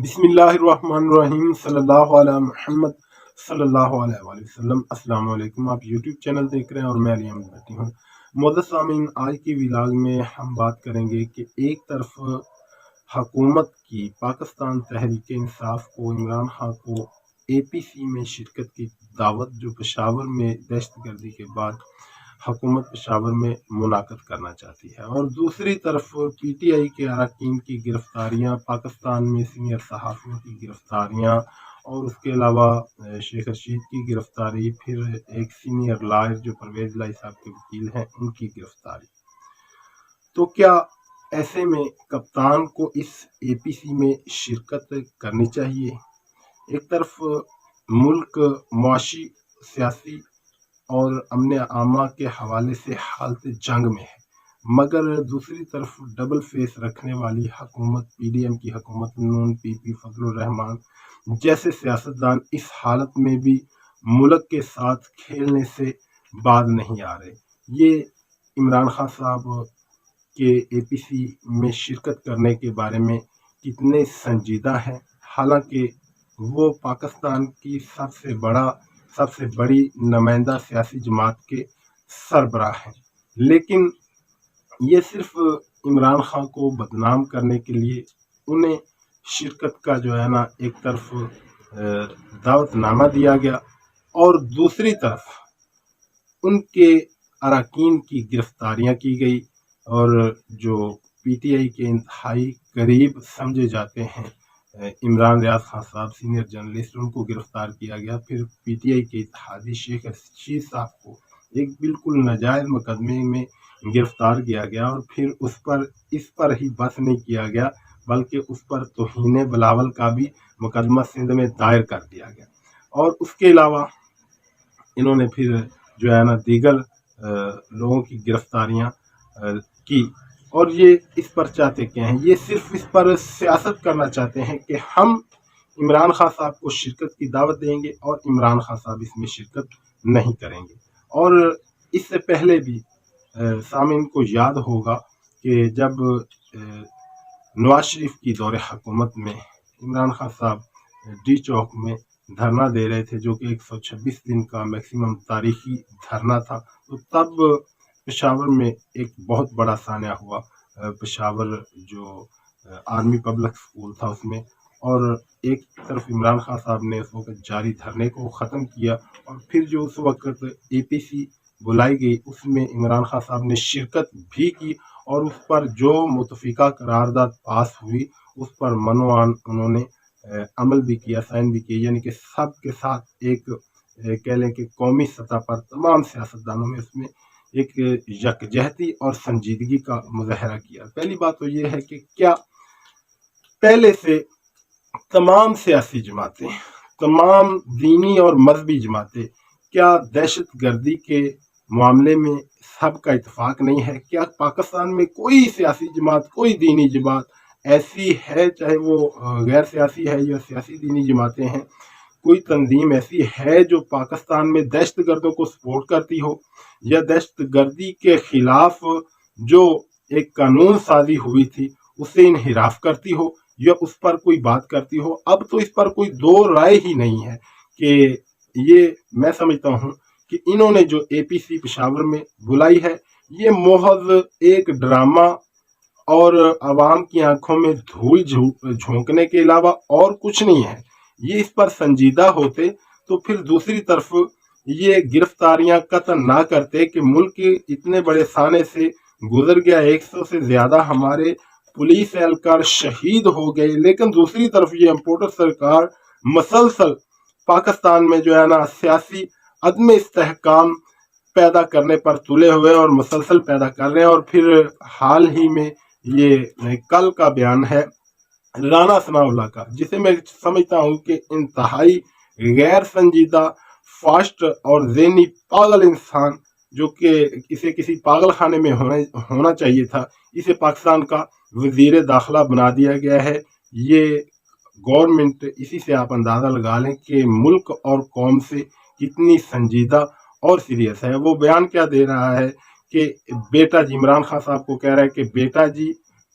بسم اللہ الرحمن الرحیم صلی اللہ علیہ محمد صلی اللہ علیہ وآلہ وسلم۔ السلام علیکم، آپ یوٹیوب چینل دیکھ رہے ہیں اور میں علی احمد بھٹی ہوں۔ معزز سامعین، آج کی ولاگ میں ہم بات کریں گے کہ ایک طرف حکومت کی پاکستان تحریک انصاف کو عمران خان کو اے پی سی میں شرکت کی دعوت جو پشاور میں دہشت گردی کے بعد حکومت پشاور میں منعقد کرنا چاہتی ہے، اور دوسری طرف پی ٹی آئی کے اراکین کی گرفتاریاں، پاکستان میں سینئر صحافیوں کی گرفتاریاں، اور اس کے علاوہ شیخ رشید کی گرفتاری، پھر ایک سینئر لائر جو پرویز لائی صاحب کے وکیل ہیں ان کی گرفتاری۔ تو کیا ایسے میں کپتان کو اس اے پی سی میں شرکت کرنی چاہیے؟ ایک طرف ملک معاشی، سیاسی اور امن عامہ کے حوالے سے حالت جنگ میں ہے، مگر دوسری طرف ڈبل فیس رکھنے والی حکومت، پی ڈی ایم کی حکومت، نون پی پی، فضل الرحمان جیسے سیاستدان اس حالت میں بھی ملک کے ساتھ کھیلنے سے باز نہیں آ رہے۔ یہ عمران خان صاحب کے اے پی سی میں شرکت کرنے کے بارے میں کتنے سنجیدہ ہیں، حالانکہ وہ پاکستان کی سب سے بڑی نمائندہ سیاسی جماعت کے سربراہ ہیں، لیکن یہ صرف عمران خان کو بدنام کرنے کے لیے انہیں شرکت کا جو ہے نا ایک طرف دعوت نامہ دیا گیا، اور دوسری طرف ان کے اراکین کی گرفتاریاں کی گئی، اور جو پی ٹی آئی کے انتہائی قریب سمجھے جاتے ہیں عمران ریاض خان صاحب، سینئر جرنلسٹ، ان کو گرفتار کیا گیا۔ پھر پی ٹی آئی کے اتحادی شیخ رشید صاحب کو ایک بالکل ناجائز مقدمے میں گرفتار کیا گیا، اور پھر اس پر ہی بس نہیں کیا گیا، بلکہ اس پر توہین بلاول کا بھی مقدمہ سندھ میں دائر کر دیا گیا، اور اس کے علاوہ انہوں نے پھر جو ہے نا دیگر لوگوں کی گرفتاریاں کی، اور یہ اس پر چاہتے کیا ہیں؟ یہ صرف اس پر سیاست کرنا چاہتے ہیں کہ ہم عمران خان صاحب کو شرکت کی دعوت دیں گے اور عمران خان صاحب اس میں شرکت نہیں کریں گے۔ اور اس سے پہلے بھی سامعین کو یاد ہوگا کہ جب نواز شریف کی دور حکومت میں عمران خان صاحب ڈی چوک میں دھرنا دے رہے تھے، جو کہ 126 دن کا میکسیمم تاریخی دھرنا تھا، تو تب پشاور میں ایک بہت بڑا سانحہ ہوا۔ پشاور جو آرمی پبلک اسکول تھا اس میں، اور ایک طرف عمران خان صاحب نے اس وقت جاری دھرنے کو ختم کیا، اور پھر جو اس وقت اے پی سی بلائی گئی اس میں عمران خان صاحب نے شرکت بھی کی، اور اس پر جو متفقہ قرارداد پاس ہوئی اس پر منوان انہوں نے عمل بھی کیا، سائن بھی کیا، یعنی کہ سب کے ساتھ ایک کہہ لیں کہ قومی سطح پر تمام سیاستدانوں میں اس میں ایک یکجہتی اور سنجیدگی کا مظاہرہ کیا۔ پہلی بات تو یہ ہے کہ کیا پہلے سے تمام سیاسی جماعتیں، تمام دینی اور مذہبی جماعتیں، کیا دہشت گردی کے معاملے میں سب کا اتفاق نہیں ہے؟ کیا پاکستان میں کوئی سیاسی جماعت، کوئی دینی جماعت ایسی ہے، چاہے وہ غیر سیاسی ہے یا سیاسی دینی جماعتیں ہیں، کوئی تنظیم ایسی ہے جو پاکستان میں دہشت گردوں کو سپورٹ کرتی ہو، یا دہشت گردی کے خلاف جو ایک قانون سازی ہوئی تھی اسے انحراف کرتی ہو، یا اس پر کوئی بات کرتی ہو؟ اب تو اس پر کوئی دو رائے ہی نہیں ہے کہ یہ میں سمجھتا ہوں کہ انہوں نے جو اے پی سی پشاور میں بلائی ہے یہ محض ایک ڈرامہ اور عوام کی آنکھوں میں دھول جھونکنے کے علاوہ اور کچھ نہیں ہے۔ یہ اس پر سنجیدہ ہوتے تو پھر دوسری طرف یہ گرفتاریاں قطع نہ کرتے کہ ملک کے اتنے بڑے سانے سے گزر گیا، 100 سے زیادہ ہمارے پولیس اہلکار شہید ہو گئے، لیکن دوسری طرف یہ امپورٹر سرکار مسلسل پاکستان میں جو ہے نا سیاسی عدم استحکام پیدا کرنے پر تلے ہوئے اور مسلسل پیدا کر رہے ہیں۔ اور پھر حال ہی میں یہ کل کا بیان ہے رانا ثناء اللہ کا، جسے میں سمجھتا ہوں کہ انتہائی غیر سنجیدہ، فاسٹ اور ذہنی پاگل انسان، جو کہ اسے کسی پاگل خانے میں ہونا چاہیے تھا، اسے پاکستان کا وزیر داخلہ بنا دیا گیا ہے۔ یہ گورنمنٹ، اسی سے آپ اندازہ لگا لیں کہ ملک اور قوم سے کتنی سنجیدہ اور سیریس ہے۔ وہ بیان کیا دے رہا ہے کہ بیٹا جی، عمران خان صاحب کو کہہ رہا ہے کہ بیٹا جی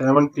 70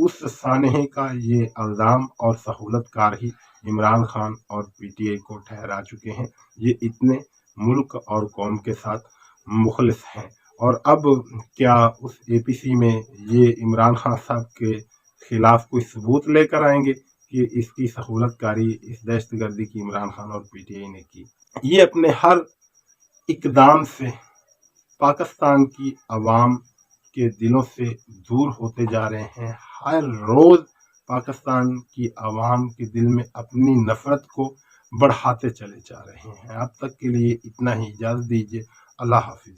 اس سانحے کا یہ الزام اور سہولت کار ہی عمران خان اور پی ٹی آئی کو ٹھہرا چکے ہیں۔ یہ اتنے ملک اور قوم کے ساتھ مخلص ہیں، اور اب کیا اس اے پی سی میں یہ عمران خان صاحب کے خلاف کوئی ثبوت لے کر آئیں گے کہ اس کی سہولت کاری، اس دہشت گردی کی عمران خان اور پی ٹی آئی نے کی؟ یہ اپنے ہر اقدام سے پاکستان کی عوام کے دلوں سے دور ہوتے جا رہے ہیں۔ ہر روز پاکستان کی عوام کے دل میں اپنی نفرت کو بڑھاتے چلے جا رہے ہیں۔ اب تک کے لیے اتنا ہی، اجازت دیجیے، اللہ حافظ۔